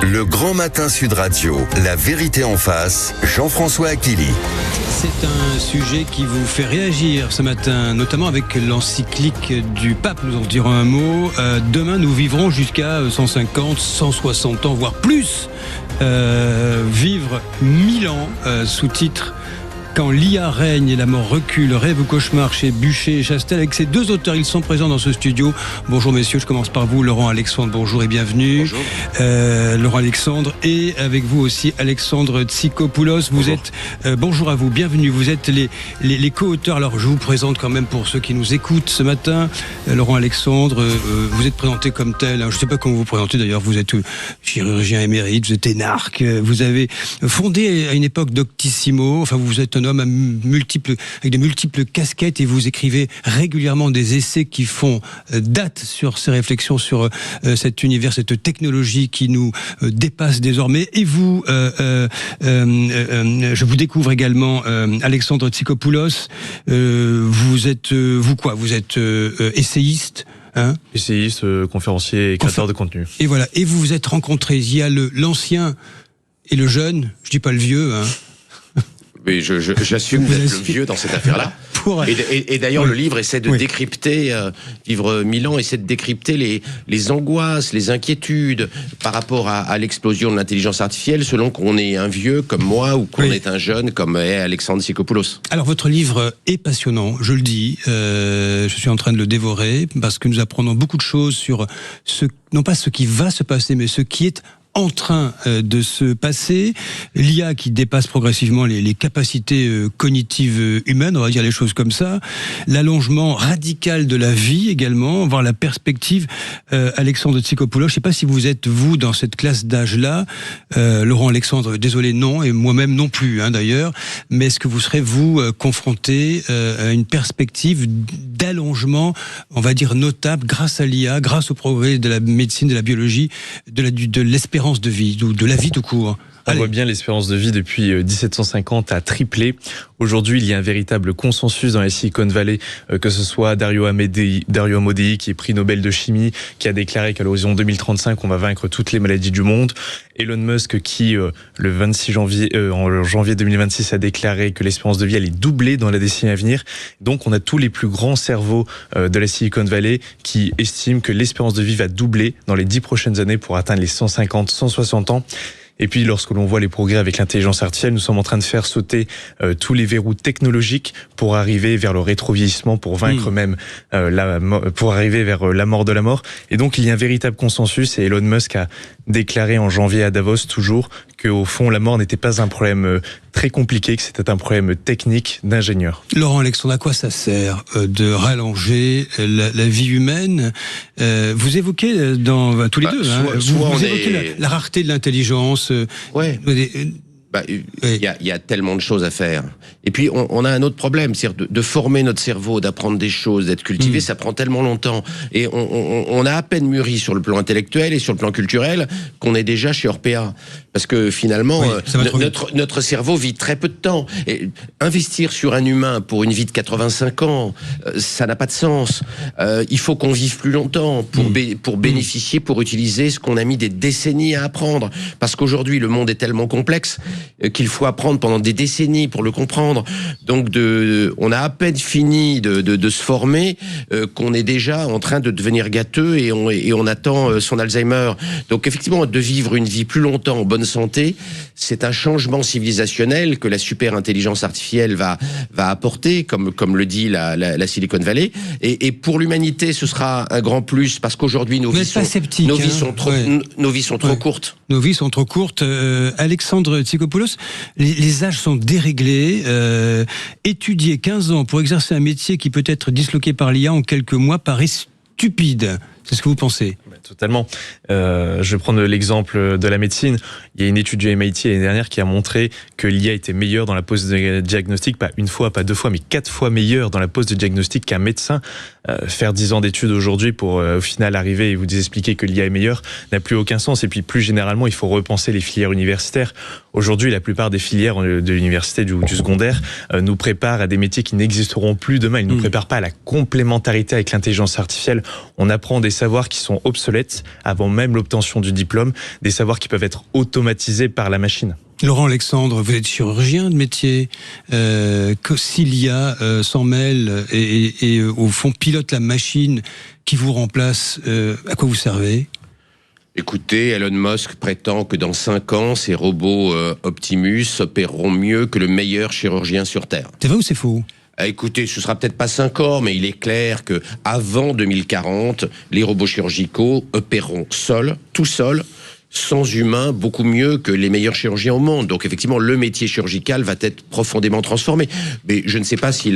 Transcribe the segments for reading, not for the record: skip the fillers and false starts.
Le Grand Matin Sud Radio, la vérité en face, Jean-François Achilly. C'est un sujet qui vous fait réagir ce matin, notamment avec l'encyclique du pape. Nous en dirons un mot. Demain, nous vivrons jusqu'à 150, 160 ans, voire plus. Vivre 1000 ans, sous-titre Quand l'IA règne et la mort recule, rêve ou cauchemar chez Bûcher et Chastel. Avec ces deux auteurs, ils sont présents dans ce studio. Bonjour messieurs, je commence par vous, Laurent Alexandre, bonjour et bienvenue. Bonjour. Laurent Alexandre, et avec vous aussi Alexandre Tsikopoulos. Vous êtes, bonjour à vous, bienvenue. Vous êtes les co-auteurs. Alors je vous présente quand même pour ceux qui nous écoutent ce matin. Laurent Alexandre, vous êtes présenté comme tel. Je ne sais pas comment vous présentez d'ailleurs. Vous êtes chirurgien émérite, vous êtes énarque. Vous avez fondé à une époque Doctissimo. Enfin, vous êtes un homme avec de multiples casquettes et vous écrivez régulièrement des essais qui font date sur ces réflexions sur cet univers, cette technologie qui nous dépasse désormais. Et vous, je vous découvre également, Alexandre Tsikopoulos. Vous êtes essayiste. Essayiste, conférencier et créateur de contenu. Et voilà. Et vous vous êtes rencontrés. Il y a l'ancien et le jeune. Je dis pas le vieux. Oui, j'assume d'être le vieux dans cette affaire-là. Et d'ailleurs, le livre essaie de décrypter, Vivre 1000 ans, essaie de décrypter les angoisses, les inquiétudes par rapport à l'explosion de l'intelligence artificielle, selon qu'on est un vieux comme moi ou qu'on est un jeune comme est Alexandre Tsikopoulos. Alors, votre livre est passionnant, je le dis. Je suis en train de le dévorer parce que nous apprenons beaucoup de choses sur non pas ce qui va se passer, mais ce qui est en train de se passer, l'IA qui dépasse progressivement les capacités cognitives humaines, on va dire les choses comme ça, l'allongement radical de la vie également, voir la perspective. Alexandre Tsikopoulos, je ne sais pas si vous êtes, vous, dans cette classe d'âge-là, Laurent Alexandre, désolé, non, et moi-même non plus, d'ailleurs, mais est-ce que vous serez, vous, confronté à une perspective d'allongement, on va dire, notable, grâce à l'IA, grâce au progrès de la médecine, de la biologie, de l'espérance de vie, de la vie tout court. On voit bien l'espérance de vie depuis 1750 a triplé. Aujourd'hui, il y a un véritable consensus dans la Silicon Valley, que ce soit Dario Amodei, qui est prix Nobel de chimie, qui a déclaré qu'à l'horizon 2035, on va vaincre toutes les maladies du monde. Elon Musk, qui le 26 janvier, en janvier 2026, a déclaré que l'espérance de vie allait doubler dans la décennie à venir. Donc, on a tous les plus grands cerveaux de la Silicon Valley qui estiment que l'espérance de vie va doubler dans les 10 prochaines années pour atteindre les 150, 160 ans. Et puis, lorsque l'on voit les progrès avec l'intelligence artificielle, nous sommes en train de faire sauter tous les verrous technologiques pour arriver vers le rétrovieillissement, pour vaincre même pour arriver vers la mort de la mort. Et donc, il y a un véritable consensus. Et Elon Musk a déclaré en janvier à Davos, toujours, qu'au fond, la mort n'était pas un problème très compliqué, que c'était un problème technique d'ingénieur. Laurent Alexandre, à quoi ça sert de rallonger la vie humaine? Vous évoquez tous les deux, vous évoquez la rareté de l'intelligence. Il y a tellement de choses à faire. Et puis, on a un autre problème, c'est-à-dire de former notre cerveau, d'apprendre des choses, d'être cultivé, ça prend tellement longtemps. Et on a à peine mûri sur le plan intellectuel et sur le plan culturel qu'on est déjà chez Orpea. Parce que finalement, notre cerveau vit très peu de temps. Et investir sur un humain pour une vie de 85 ans, ça n'a pas de sens. Il faut qu'on vive plus longtemps pour bénéficier, pour utiliser ce qu'on a mis des décennies à apprendre. Parce qu'aujourd'hui, le monde est tellement complexe qu'il faut apprendre pendant des décennies pour le comprendre. Donc, on a à peine fini de se former qu'on est déjà en train de devenir gâteux et on attend son Alzheimer. Donc, effectivement, de vivre une vie plus longtemps en bonne santé, c'est un changement civilisationnel que la super intelligence artificielle va apporter, comme le dit la Silicon Valley. Et pour l'humanité, ce sera un grand plus parce qu'aujourd'hui, nos vies sont trop courtes. Nos vies sont trop courtes. Alexandre Tsikopoulos, les âges sont déréglés. Étudier 15 ans pour exercer un métier qui peut être disloqué par l'IA en quelques mois paraît stupide. C'est ce que vous pensez? Totalement. Je vais prendre l'exemple de la médecine. Il y a une étude du MIT l'année dernière qui a montré que l'IA était meilleure dans la pose de diagnostic, pas une fois, pas deux fois, mais 4 fois meilleure dans la pose de diagnostic qu'un médecin. Faire 10 ans d'études aujourd'hui pour au final arriver et vous expliquer que l'IA est meilleure n'a plus aucun sens. Et puis plus généralement, il faut repenser les filières universitaires. Aujourd'hui, la plupart des filières de l'université du secondaire nous préparent à des métiers qui n'existeront plus demain. Ils ne nous préparent pas à la complémentarité avec l'intelligence artificielle. On apprend des savoirs qui sont obsolètes avant même l'obtention du diplôme, des savoirs qui peuvent être automatisés par la machine. Laurent Alexandre, vous êtes chirurgien de métier. Si l'IA s'en mêle et au fond pilote la machine qui vous remplace, à quoi vous servez ? Écoutez, Elon Musk prétend que dans 5 ans, ces robots Optimus opéreront mieux que le meilleur chirurgien sur Terre. C'est vrai ou c'est faux ? Écoutez, ce sera peut-être pas 5 ans, mais il est clair que avant 2040, les robots chirurgicaux opéreront tout seuls, sans humains, beaucoup mieux que les meilleurs chirurgiens au monde. Donc effectivement, le métier chirurgical va être profondément transformé. Mais je ne sais pas si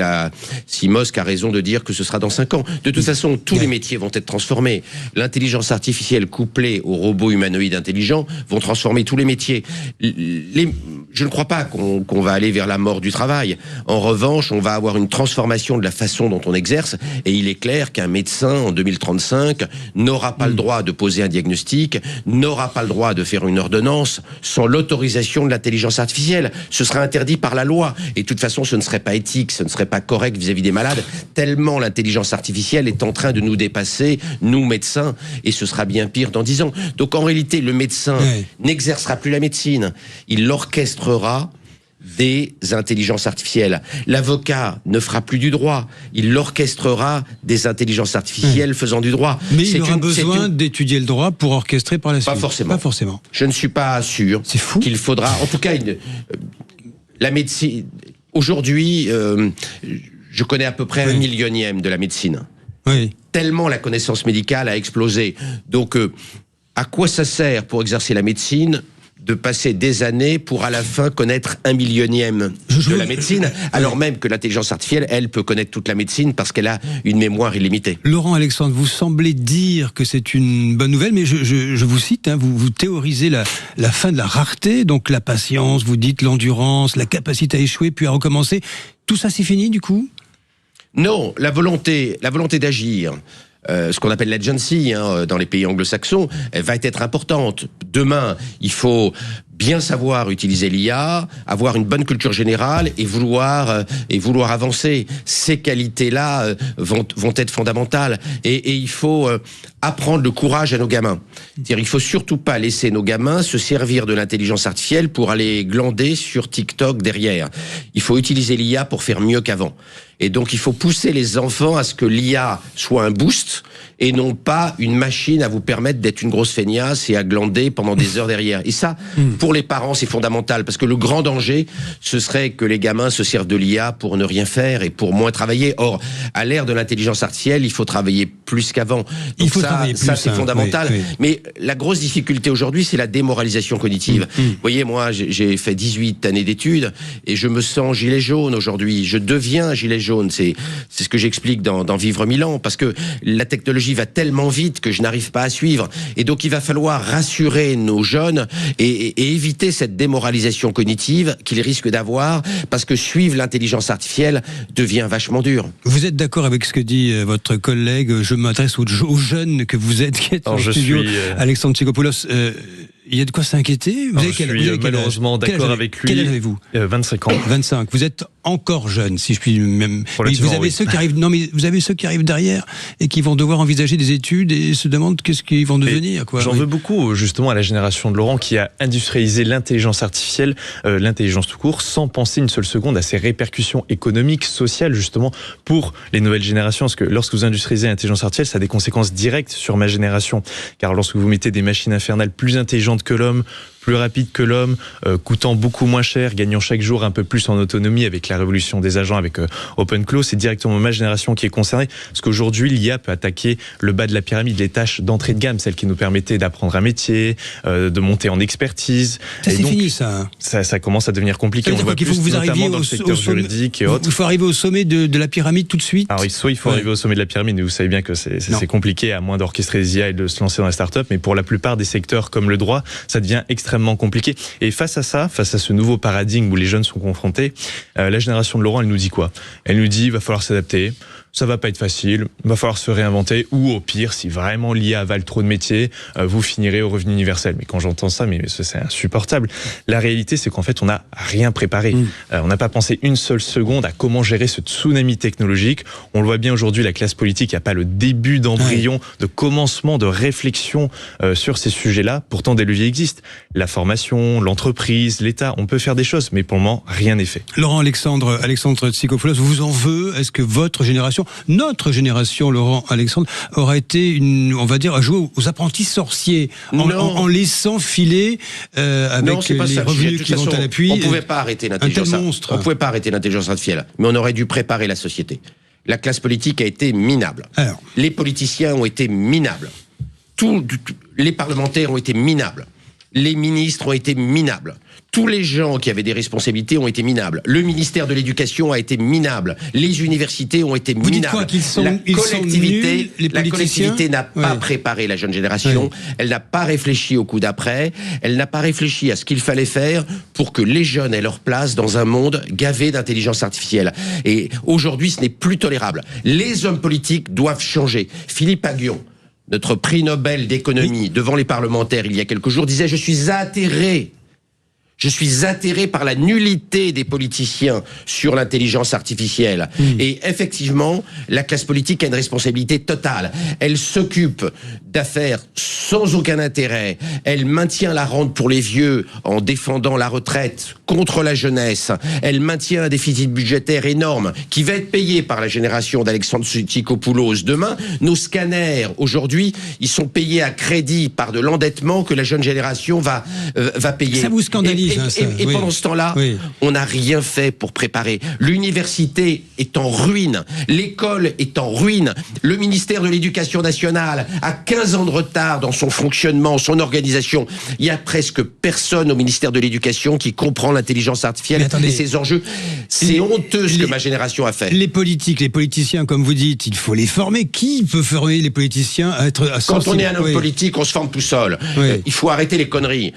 Musk a raison de dire que ce sera dans 5 ans. De toute façon, tous les métiers vont être transformés. L'intelligence artificielle couplée aux robots humanoïdes intelligents vont transformer tous les métiers. Je ne crois pas qu'on va aller vers la mort du travail. En revanche, on va avoir une transformation de la façon dont on exerce. Et il est clair qu'un médecin, en 2035, n'aura pas le droit de poser un diagnostic, n'aura pas le droit de faire une ordonnance sans l'autorisation de l'intelligence artificielle. Ce sera interdit par la loi. Et de toute façon, ce ne serait pas éthique, ce ne serait pas correct vis-à-vis des malades, tellement l'intelligence artificielle est en train de nous dépasser, nous médecins, et ce sera bien pire dans 10 ans. Donc en réalité, le médecin n'exercera plus la médecine. Il l'orchestrera des intelligences artificielles. L'avocat ne fera plus du droit. Il l'orchestrera des intelligences artificielles faisant du droit. Mais il aura besoin d'étudier le droit pour orchestrer par la suite. Pas forcément. Pas forcément. Je ne suis pas sûr qu'il faudra... En tout cas, la médecine... Aujourd'hui, je connais à peu près 1/1000e de la médecine. Oui. Tellement la connaissance médicale a explosé. Donc, à quoi ça sert pour exercer la médecine de passer des années pour à la fin connaître 1/1000e de la médecine, alors même que l'intelligence artificielle, elle, peut connaître toute la médecine parce qu'elle a une mémoire illimitée. Laurent Alexandre, vous semblez dire que c'est une bonne nouvelle, mais je vous cite, vous théorisez la fin de la rareté, donc la patience, vous dites l'endurance, la capacité à échouer puis à recommencer. Tout ça, c'est fini du coup ? Non, la volonté d'agir, ce qu'on appelle l'agency dans les pays anglo-saxons, elle va être importante. Demain, il faut bien savoir utiliser l'IA, avoir une bonne culture générale et vouloir avancer. Ces qualités-là vont être fondamentales. Et il faut apprendre le courage à nos gamins. C'est-à-dire, il faut surtout pas laisser nos gamins se servir de l'intelligence artificielle pour aller glander sur TikTok derrière. Il faut utiliser l'IA pour faire mieux qu'avant. Et donc, il faut pousser les enfants à ce que l'IA soit un boost et non pas une machine à vous permettre d'être une grosse feignasse et à glander pendant des heures derrière. Et ça, pour les parents, c'est fondamental parce que le grand danger, ce serait que les gamins se servent de l'IA pour ne rien faire et pour moins travailler. Or, à l'ère de l'intelligence artificielle, il faut travailler plus qu'avant. Il faut travailler plus, ça c'est fondamental. Oui. Mais la grosse difficulté aujourd'hui, c'est la démoralisation cognitive. Vous voyez, moi, j'ai fait 18 années d'études et je me sens gilet jaune aujourd'hui. Je deviens gilet jaune. C'est ce que j'explique dans Vivre 1000 ans parce que la technologie va tellement vite que je n'arrive pas à suivre. Et donc, il va falloir rassurer nos jeunes et éviter cette démoralisation cognitive qu'ils risquent d'avoir parce que suivre l'intelligence artificielle devient vachement dur. Vous êtes d'accord avec ce que dit votre collègue ? Je m'adresse aux jeunes que vous êtes, qui êtes en studio, Alexandre Tsigopoulos. Il y a de quoi s'inquiéter ? Je suis malheureusement d'accord avec lui. Quel âge avez-vous ? 25 ans. 25. Vous êtes encore jeune, si je puis même. Vous avez ceux qui arrivent. Non, mais vous avez ceux qui arrivent derrière et qui vont devoir envisager des études et se demandent qu'est-ce qu'ils vont devenir. J'en veux beaucoup justement à la génération de Laurent qui a industrialisé l'intelligence artificielle, l'intelligence tout court, sans penser une seule seconde à ses répercussions économiques, sociales justement pour les nouvelles générations. Parce que lorsque vous industrialisez l'intelligence artificielle, ça a des conséquences directes sur ma génération. Car lorsque vous mettez des machines infernales plus intelligentes que l'homme, plus rapide que l'homme, coûtant beaucoup moins cher, gagnant chaque jour un peu plus en autonomie avec la révolution des agents, avec OpenClaw, c'est directement ma génération qui est concernée. Parce qu'aujourd'hui, l'IA peut attaquer le bas de la pyramide, les tâches d'entrée de gamme, celles qui nous permettaient d'apprendre un métier, de monter en expertise. Ça, c'est fini, ça. Ça commence à devenir compliqué. On voit qu'il faut que vous arriviez dans le secteur juridique et autres. Il faut arriver au sommet de la pyramide tout de suite. Alors, soit il faut arriver au sommet de la pyramide, mais vous savez bien que c'est compliqué, à moins d'orchestrer des IA et de se lancer dans la start-up. Mais pour la plupart des secteurs comme le droit, ça devient extrêmement compliqué. Et face à ça, face à ce nouveau paradigme où les jeunes sont confrontés, la génération de Laurent, elle nous dit quoi ? Elle nous dit, il va falloir s'adapter. ça va pas être facile, il va falloir se réinventer, ou au pire, si vraiment l'IA avale trop de métiers, vous finirez au revenu universel. Mais quand j'entends ça, mais c'est insupportable. La réalité, c'est qu'en fait, on n'a rien préparé. On n'a pas pensé une seule seconde à comment gérer ce tsunami technologique. On le voit bien aujourd'hui, la classe politique n'a pas le début d'embryon, de commencement, de réflexion sur ces sujets-là. Pourtant, des leviers existent. La formation, l'entreprise, l'État, on peut faire des choses, mais pour le moment, rien n'est fait. Laurent Alexandre Tsikopoulos, vous en veut? Est-ce que votre génération, notre génération, Laurent Alexandre, aura été, on va dire, à jouer aux apprentis sorciers en laissant filer avec les revenus qui vont à l'appui? On ne pouvait pas arrêter l'intelligence artificielle, mais on aurait dû préparer la société. La classe politique a été minable. Les politiciens ont été minables. Les parlementaires ont été minables. Les ministres ont été minables. Tous les gens qui avaient des responsabilités ont été minables. Le ministère de l'Éducation a été minable. Les universités ont été minables. Vous dites quoi, la collectivité n'a pas préparé la jeune génération. Elle n'a pas réfléchi au coup d'après. Elle n'a pas réfléchi à ce qu'il fallait faire pour que les jeunes aient leur place dans un monde gavé d'intelligence artificielle. Et aujourd'hui, ce n'est plus tolérable. Les hommes politiques doivent changer. Philippe Aghion, notre prix Nobel d'économie, devant les parlementaires il y a quelques jours, disait « Je suis atterré par la nullité des politiciens sur l'intelligence artificielle. » Et effectivement, la classe politique a une responsabilité totale. Elle s'occupe d'affaires sans aucun intérêt. Elle maintient la rente pour les vieux en défendant la retraite contre la jeunesse. Elle maintient un déficit budgétaire énorme qui va être payé par la génération d'Alexandre Tsikopoulos. Demain, nos scanners, aujourd'hui, ils sont payés à crédit par de l'endettement que la jeune génération va payer. Ça vous scandalise. Et pendant ce temps-là, on n'a rien fait pour préparer. L'université est en ruine, l'école est en ruine, le ministère de l'Éducation nationale a 15 ans de retard dans son fonctionnement, son organisation. Il y a presque personne au ministère de l'Éducation qui comprend l'intelligence artificielle et ses enjeux. C'est honteux ce que ma génération a fait. Les politiciens, comme vous dites, il faut les former. Qui peut former les politiciens à être Quand on est un homme politique, on se forme tout seul. Il faut arrêter les conneries.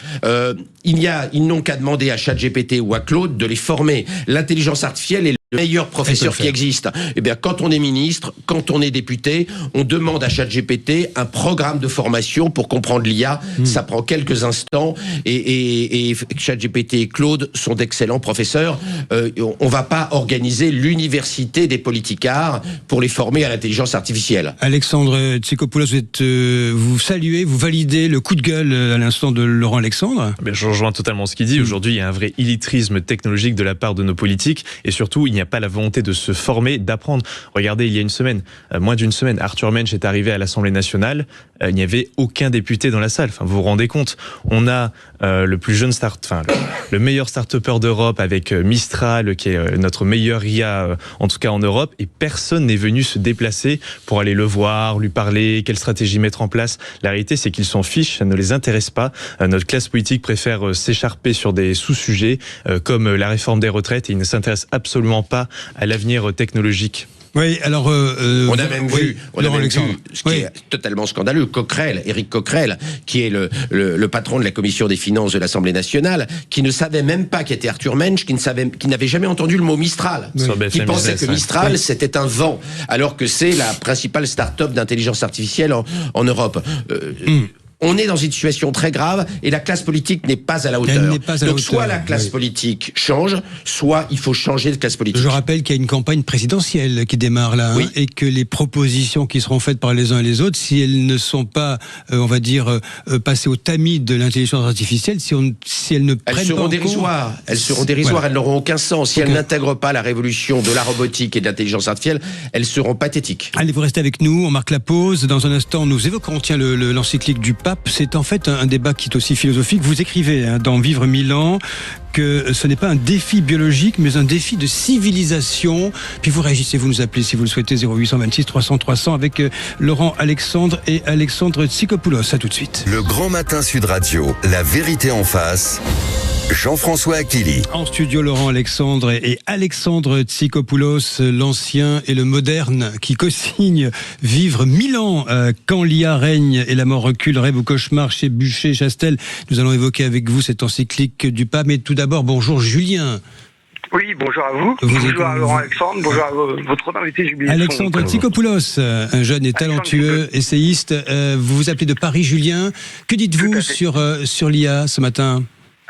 Ils n'ont qu'à demander à ChatGPT ou à Claude de les former. L'intelligence artificielle est le meilleur professeur qui existe. Eh bien, quand on est ministre, quand on est député, on demande à ChatGPT un programme de formation pour comprendre l'IA. Ça prend quelques instants et ChatGPT et Claude sont d'excellents professeurs. On va pas organiser l'université des politicards pour les former à l'intelligence artificielle. Alexandre Tsikopoulos, vous saluez, vous validez le coup de gueule à l'instant de Laurent Alexandre? Je rejoins totalement ce qu'il dit. Aujourd'hui, il y a un vrai illettrisme technologique de la part de nos politiques et surtout, il n'y a pas la volonté de se former, d'apprendre. Regardez, il y a une semaine, moins d'une semaine, Arthur Mensch est arrivé à l'Assemblée nationale. Il n'y avait aucun député dans la salle. Enfin, vous vous rendez compte? On a le plus jeune le meilleur start-upper d'Europe avec Mistral, qui est notre meilleur IA, en tout cas en Europe, et personne n'est venu se déplacer pour aller le voir, lui parler, quelle stratégie mettre en place. La réalité, c'est qu'ils s'en fichent, ça ne les intéresse pas. Notre classe politique préfère s'écharper sur des sous-sujets comme la réforme des retraites et ils ne s'intéressent absolument pas à l'avenir technologique. Oui, alors on a même vu ce qui est totalement scandaleux, Éric Coquerel, qui est le patron de la commission des finances de l'Assemblée nationale, qui ne savait même pas qui était Arthur Mensch, qui n'avait jamais entendu le mot Mistral, qui pensait que Mistral c'était un vent, alors que c'est la principale start-up d'intelligence artificielle en Europe. On est dans une situation très grave et la classe politique n'est pas à la hauteur. Donc soit la classe politique change, soit il faut changer de classe politique. Je rappelle qu'il y a une campagne présidentielle qui démarre là, et que les propositions qui seront faites par les uns et les autres, si elles ne sont pas, on va dire, passées au tamis de l'intelligence artificielle, si elles ne prennent pas en compte... Elles seront dérisoires, elles n'auront aucun sens. Si elles n'intègrent pas la révolution de la robotique et de l'intelligence artificielle, elles seront pathétiques. Allez, vous restez avec nous, on marque la pause. Dans un instant, nous évoquerons l'encyclique du pape. C'est en fait un débat qui est aussi philosophique. Vous écrivez dans Vivre 1000 ans que ce n'est pas un défi biologique, mais un défi de civilisation. Puis vous réagissez, vous nous appelez si vous le souhaitez, 0826 300 300 avec Laurent Alexandre et Alexandre Tsikopoulos. À tout de suite. Le Grand Matin Sud Radio, la vérité en face. Jean-François Akili. En studio, Laurent Alexandre et Alexandre Tsikopoulos, l'ancien et le moderne, qui co-signe Vivre 1000 ans, quand l'IA règne et la mort recule, rêve ou cauchemar chez Bûcher-Chastel. Nous allons évoquer avec vous cette encyclique du pape. Mais tout d'abord, bonjour Julien. Oui, bonjour à vous. Bonjour à Laurent Alexandre. Bonjour à votre invité jubilé. Alexandre Tsikopoulos, un jeune et talentueux essayiste. Vous vous appelez de Paris, Julien. Que dites-vous sur l'IA ce matin ?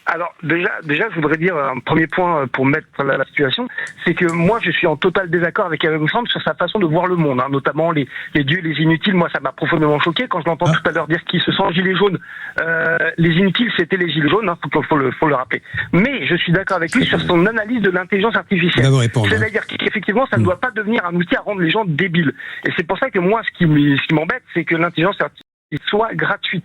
Alors déjà, je voudrais dire un premier point pour mettre la situation, c'est que moi je suis en total désaccord avec Alexandre sur sa façon de voir le monde, hein, notamment les dieux, les inutiles. Moi, ça m'a profondément choqué quand je l'entends tout à l'heure dire qu'il se sent gilet jaune. Les inutiles, c'était les gilets jaunes, hein, faut le rappeler. Mais je suis d'accord avec lui sur son analyse de l'intelligence artificielle. C'est-à-dire qu'effectivement, ça ne doit pas devenir un outil à rendre les gens débiles. Et c'est pour ça que moi, ce qui m'embête, c'est que l'intelligence artificielle soit gratuite.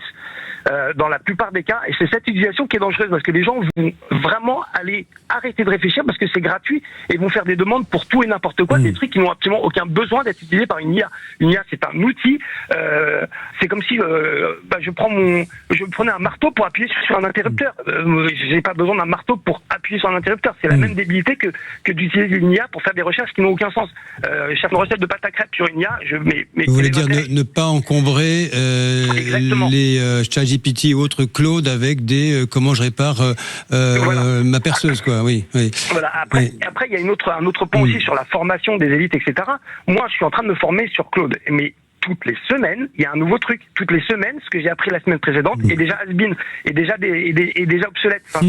Dans la plupart des cas, et c'est cette utilisation qui est dangereuse parce que les gens vont vraiment aller arrêter de réfléchir parce que c'est gratuit et vont faire des demandes pour tout et n'importe quoi, des trucs qui n'ont absolument aucun besoin d'être utilisés par une IA. Une IA, c'est un outil. C'est comme si je prenais un marteau pour appuyer sur un interrupteur. J'ai pas besoin d'un marteau pour appuyer sur un interrupteur. C'est la même débilité que d'utiliser une IA pour faire des recherches qui n'ont aucun sens. Faire une recette de pâte à crêpes sur une IA, vous voulez dire ne pas encombrer les ChatGPT ou autres Claude avec des comment je répare ma perceuse, quoi. Oui. Voilà. Après, il y a un autre point aussi sur la formation des élites, etc. Moi, je suis en train de me former sur Claude, mais toutes les semaines, il y a un nouveau truc. Toutes les semaines, ce que j'ai appris la semaine précédente est déjà has-been, est déjà obsolète. Enfin,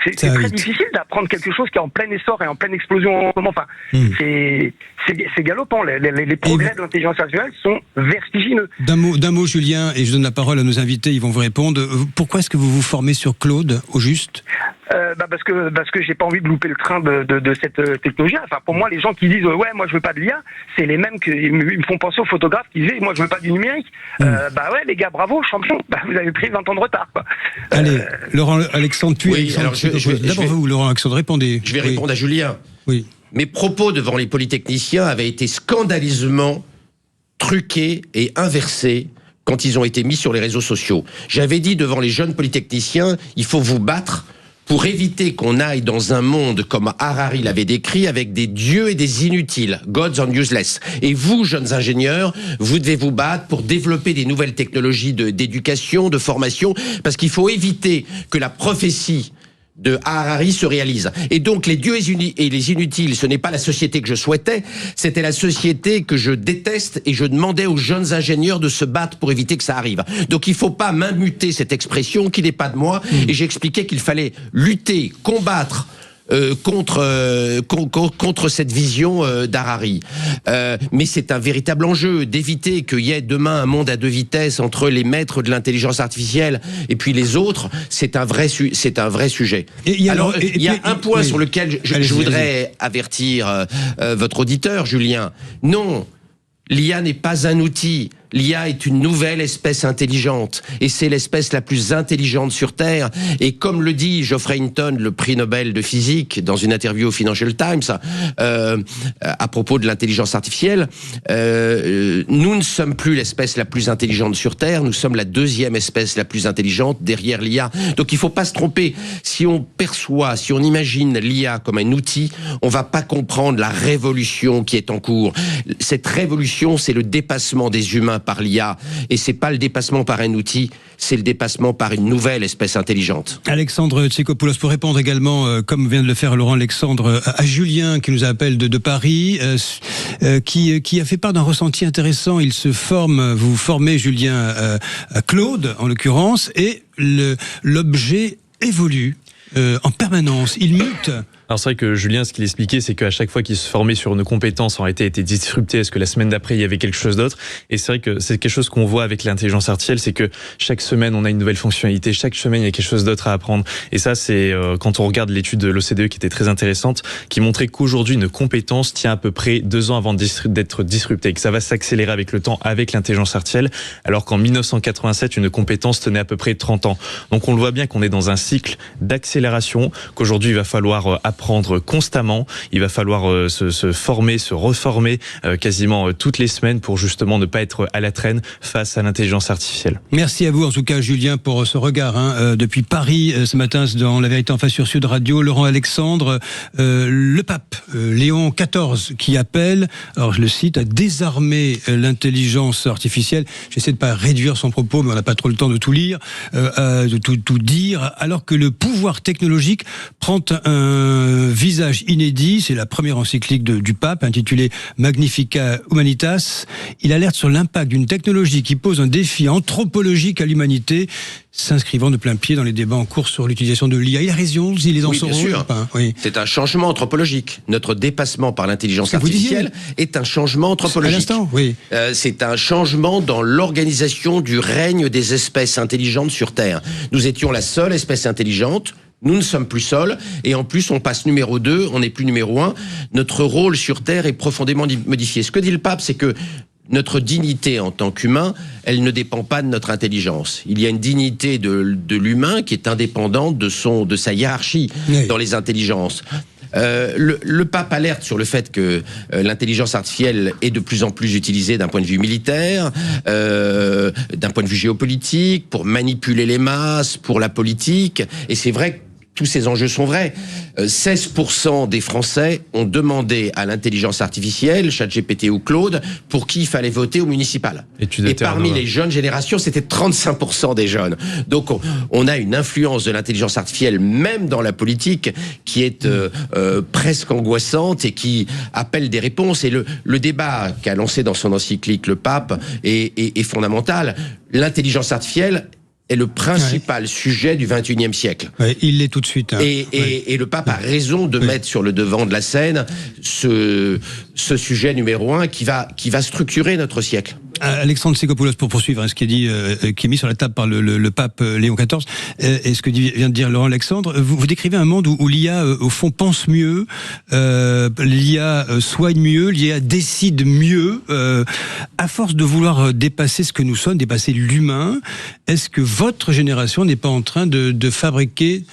c'est très difficile d'apprendre quelque chose qui est en plein essor et en pleine explosion. Enfin, c'est galopant. Les progrès de l'intelligence artificielle sont vertigineux. D'un mot, Julien, et je donne la parole à nos invités, ils vont vous répondre. Pourquoi est-ce que vous vous formez sur Claude, au juste ? Parce que j'ai pas envie de louper le train de cette technologie. Enfin, pour moi, les gens qui disent ouais, moi je veux pas de l'IA, c'est les mêmes qui me font penser aux photographes qui disaient moi je veux pas du numérique. Ouais, les gars, bravo, champion. Vous avez pris 20 ans de retard, quoi. Allez, Laurent Alexandre, d'abord vous, Laurent Alexandre, répondez. Je vais répondre à Julien. Oui. Mes propos devant les polytechniciens avaient été scandaleusement truqués et inversés quand ils ont été mis sur les réseaux sociaux. J'avais dit devant les jeunes polytechniciens, il faut vous battre pour éviter qu'on aille dans un monde comme Harari l'avait décrit, avec des dieux et des inutiles, gods and useless. Et vous, jeunes ingénieurs, vous devez vous battre pour développer des nouvelles technologies d'éducation, de formation, parce qu'il faut éviter que la prophétie de Harari se réalise. Et donc les dieux et les inutiles, ce n'est pas la société que je souhaitais, c'était la société que je déteste, et je demandais aux jeunes ingénieurs de se battre pour éviter que ça arrive. Donc il faut pas m'immuter cette expression qui n'est pas de moi, et j'expliquais qu'il fallait lutter, combattre contre cette vision d'Harari. Mais c'est un véritable enjeu d'éviter qu'il y ait demain un monde à deux vitesses entre les maîtres de l'intelligence artificielle et puis les autres. C'est un vrai sujet. Il y a un point sur lequel je voudrais avertir votre auditeur, Julien. Non, l'IA n'est pas un outil. L'IA est une nouvelle espèce intelligente, et c'est l'espèce la plus intelligente sur Terre. Et comme le dit Geoffrey Hinton, le prix Nobel de physique, dans une interview au Financial Times, à propos de l'intelligence artificielle, nous ne sommes plus l'espèce la plus intelligente sur Terre, nous sommes la deuxième espèce la plus intelligente derrière l'IA. Donc il ne faut pas se tromper. Si on imagine l'IA comme un outil, on ne va pas comprendre la révolution qui est en cours. Cette révolution, c'est le dépassement des humains par l'IA, et c'est pas le dépassement par un outil, c'est le dépassement par une nouvelle espèce intelligente. Alexandre Tsikopoulos, pour répondre également, comme vient de le faire Laurent Alexandre, à Julien qui nous appelle de Paris, qui a fait part d'un ressenti intéressant. Il se forme, vous formez Julien à Claude en l'occurrence, et l'objet évolue en permanence, il mute. Alors c'est vrai que Julien, ce qu'il expliquait, c'est qu'à chaque fois qu'il se formait sur une compétence, en réalité, était disrupté. Est-ce que la semaine d'après, il y avait quelque chose d'autre? Et c'est vrai que c'est quelque chose qu'on voit avec l'intelligence artificielle, c'est que chaque semaine, on a une nouvelle fonctionnalité. Chaque semaine, il y a quelque chose d'autre à apprendre. Et ça, c'est quand on regarde l'étude de l'OCDE qui était très intéressante, qui montrait qu'aujourd'hui, une compétence tient à peu près 2 ans avant d'être disruptée, et que ça va s'accélérer avec le temps, avec l'intelligence artificielle, alors qu'en 1987, une compétence tenait à peu près 30 ans. Donc on le voit bien qu'on est dans un cycle d'accélération, qu'aujourd'hui, il va falloir apprendre constamment, il va falloir se former, se reformer quasiment toutes les semaines pour justement ne pas être à la traîne face à l'intelligence artificielle. Merci à vous en tout cas Julien pour ce regard depuis Paris ce matin dans La Vérité en face sur Sud Radio. Laurent Alexandre, le pape Léon XIV qui appelle, alors je le cite, à désarmer l'intelligence artificielle. J'essaie de pas réduire son propos, mais on n'a pas trop le temps de tout lire, de tout dire, alors que le pouvoir technologique prend un un visage inédit. C'est la première encyclique du pape, intitulée Magnificat Humanitas. Il alerte sur l'impact d'une technologie qui pose un défi anthropologique à l'humanité, s'inscrivant de plein pied dans les débats en cours sur l'utilisation de l'IA. Il a raison, ils en oui, sont bien sûr. Oui. C'est un changement anthropologique. Notre dépassement par l'intelligence artificielle est un changement anthropologique. À l'instant, oui. C'est un changement dans l'organisation du règne des espèces intelligentes sur Terre. Nous étions la seule espèce intelligente. Nous ne sommes plus seuls, et en plus on passe numéro 2, on n'est plus numéro 1. Notre rôle sur Terre est profondément modifié. Ce que dit le pape, c'est que notre dignité en tant qu'humain, elle ne dépend pas de notre intelligence. Il y a une dignité de l'humain qui est indépendante de sa hiérarchie dans les intelligences. Le pape alerte sur le fait que l'intelligence artificielle est de plus en plus utilisée d'un point de vue militaire, d'un point de vue géopolitique, pour manipuler les masses, pour la politique. Et c'est vrai que tous ces enjeux sont vrais. 16% des Français ont demandé à l'intelligence artificielle, ChatGPT ou Claude, pour qui il fallait voter au municipal. Et parmi les jeunes générations, c'était 35% des jeunes. Donc on a une influence de l'intelligence artificielle, même dans la politique, qui est presque angoissante et qui appelle des réponses. Et le débat qu'a lancé dans son encyclique le pape est fondamental. L'intelligence artificielle est le principal sujet du XXIe siècle. Ouais, il l'est tout de suite. Hein. Et le pape a raison de mettre sur le devant de la scène ce sujet numéro 1 qui va structurer notre siècle. Alexandre Ségopoulos, pour poursuivre ce qui est dit, qui est mis sur la table par le pape Léon XIV, et ce que vient de dire Laurent Alexandre, vous décrivez un monde où l'IA, au fond, pense mieux, l'IA soigne mieux, l'IA décide mieux. À force de vouloir dépasser ce que nous sommes, dépasser l'humain, est-ce que votre génération n'est pas en train de fabriquer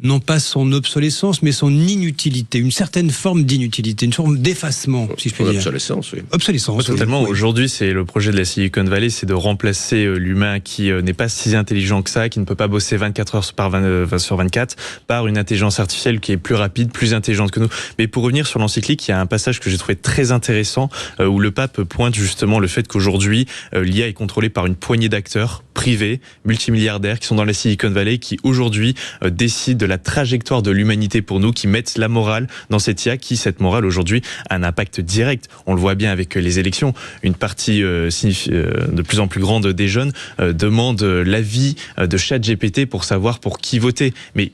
non pas son obsolescence, mais son inutilité, une certaine forme d'inutilité, une forme d'effacement, si je puis dire. Obsolescence, oui. Obsolescence. Totalement. Oui. Aujourd'hui, c'est le projet de la Silicon Valley, c'est de remplacer l'humain qui n'est pas si intelligent que ça, qui ne peut pas bosser 24 heures sur 24, par une intelligence artificielle qui est plus rapide, plus intelligente que nous. Mais pour revenir sur l'encyclique, il y a un passage que j'ai trouvé très intéressant, où le pape pointe justement le fait qu'aujourd'hui, l'IA est contrôlée par une poignée d'acteurs privés, multimilliardaires, qui sont dans la Silicon Valley, qui aujourd'hui décident de la trajectoire de l'humanité pour nous, qui mettent la morale dans cette IA, cette morale aujourd'hui a un impact direct. On le voit bien avec les élections. Une partie de plus en plus grande des jeunes demande l'avis de ChatGPT pour savoir pour qui voter. Mais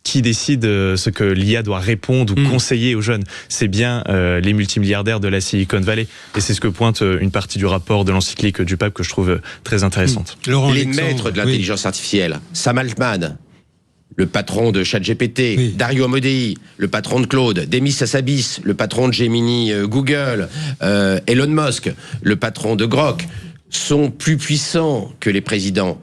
qui décide ce que l'IA doit répondre ou conseiller aux jeunes? C'est bien les multimilliardaires de la Silicon Valley. Et c'est ce que pointe une partie du rapport de l'encyclique du pape que je trouve très intéressante. Les maîtres de l'intelligence artificielle, Sam Altman, le patron de ChatGPT, Dario Amodei, le patron de Claude, Demis Hassabis, le patron de Gemini Google, Elon Musk, le patron de Grok, sont plus puissants que les présidents.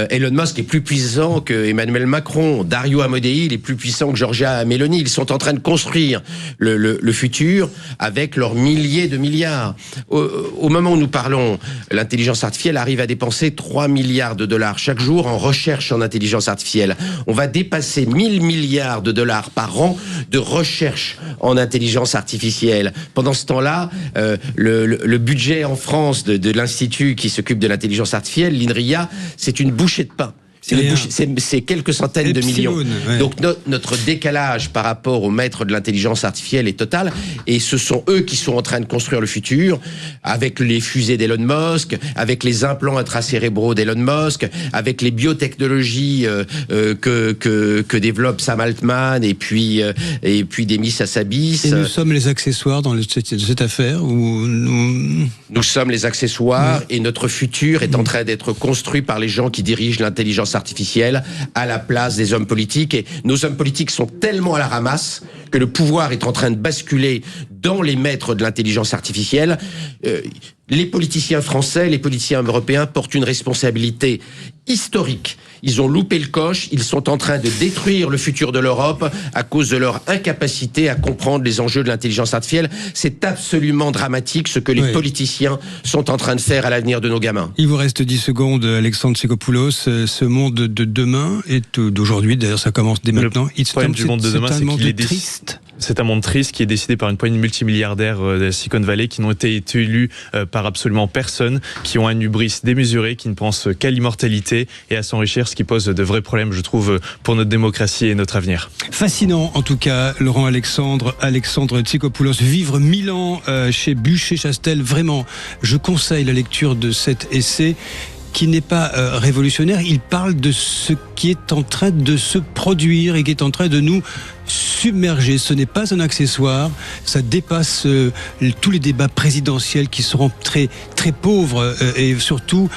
Elon Musk est plus puissant que Emmanuel Macron. Dario Amodei, il est plus puissant que Giorgia Meloni. Ils sont en train de construire le futur avec leurs milliers de milliards. Au moment où nous parlons, l'intelligence artificielle arrive à dépenser 3 milliards de dollars chaque jour en recherche en intelligence artificielle. On va dépasser 1000 milliards de dollars par an de recherche en intelligence artificielle. Pendant ce temps-là, le budget en France de l'Institut qui s'occupe de l'intelligence artificielle, l'INRIA, c'est une bouchée de pain. C'est quelques centaines de millions. Ouais. Donc notre décalage par rapport aux maîtres de l'intelligence artificielle est total. Et ce sont eux qui sont en train de construire le futur, avec les fusées d'Elon Musk, avec les implants intracérébraux d'Elon Musk, avec les biotechnologies que développe Sam Altman et puis Demis Hassabis. Et nous sommes les accessoires dans cette affaire où nous sommes les accessoires et notre futur est en train d'être construit par les gens qui dirigent l'intelligence artificielle à la place des hommes politiques. Et nos hommes politiques sont tellement à la ramasse que le pouvoir est en train de basculer dans les maîtres de l'intelligence artificielle. Les politiciens français, les politiciens européens portent une responsabilité historique. Ils ont loupé le coche, ils sont en train de détruire le futur de l'Europe à cause de leur incapacité à comprendre les enjeux de l'intelligence artificielle. C'est absolument dramatique ce que les politiciens sont en train de faire à l'avenir de nos gamins. Il vous reste 10 secondes, Alexandre Ségopoulos. Ce monde de demain et d'aujourd'hui, d'ailleurs ça commence dès maintenant. Le problème du monde de demain, c'est qu'il est triste. C'est un monde triste qui est décidé par une poignée de multimilliardaires de la Silicon Valley qui n'ont été élus par absolument personne, qui ont un hubris démesuré, qui ne pensent qu'à l'immortalité et à s'enrichir, ce qui pose de vrais problèmes, je trouve, pour notre démocratie et notre avenir. Fascinant en tout cas, Laurent Alexandre Tsikopoulos. Vivre 1000 ans chez Bucher-Chastel, vraiment, je conseille la lecture de cet essai qui n'est pas révolutionnaire. Il parle de ce qui est en train de se produire et qui est en train de nous submerger. Ce n'est pas un accessoire, ça dépasse tous les débats présidentiels qui seront très, très pauvres et surtout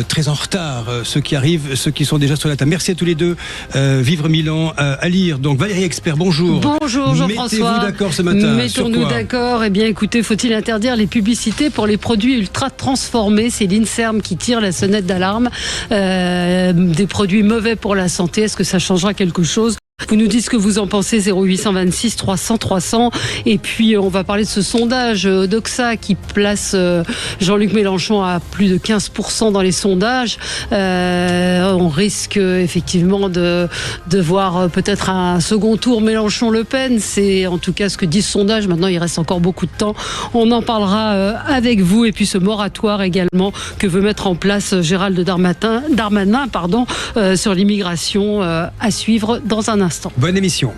très en retard. Ceux qui arrivent, ceux qui sont déjà sur la table. Merci à tous les deux. Vivre 1000 ans à lire. Donc Valérie Expert, bonjour. Bonjour Jean-François. Mettez-vous d'accord ce matin. Mettons-nous d'accord. Eh bien écoutez, faut-il interdire les publicités pour les produits ultra transformés? C'est l'INSERM qui tire la sonnette d'alarme. Des produits mauvais pour la santé. Est-ce que ça changera quelque chose? Vous nous dites ce que vous en pensez, 0826 300 300. Et puis, on va parler de ce sondage Doxa qui place Jean-Luc Mélenchon à plus de 15% dans les sondages. On risque effectivement de voir peut-être un second tour Mélenchon-Le Pen. C'est en tout cas ce que dit ce sondage. Maintenant, il reste encore beaucoup de temps. On en parlera avec vous. Et puis, ce moratoire également que veut mettre en place Gérald Darmanin sur l'immigration à suivre dans un instant. Bonne émission.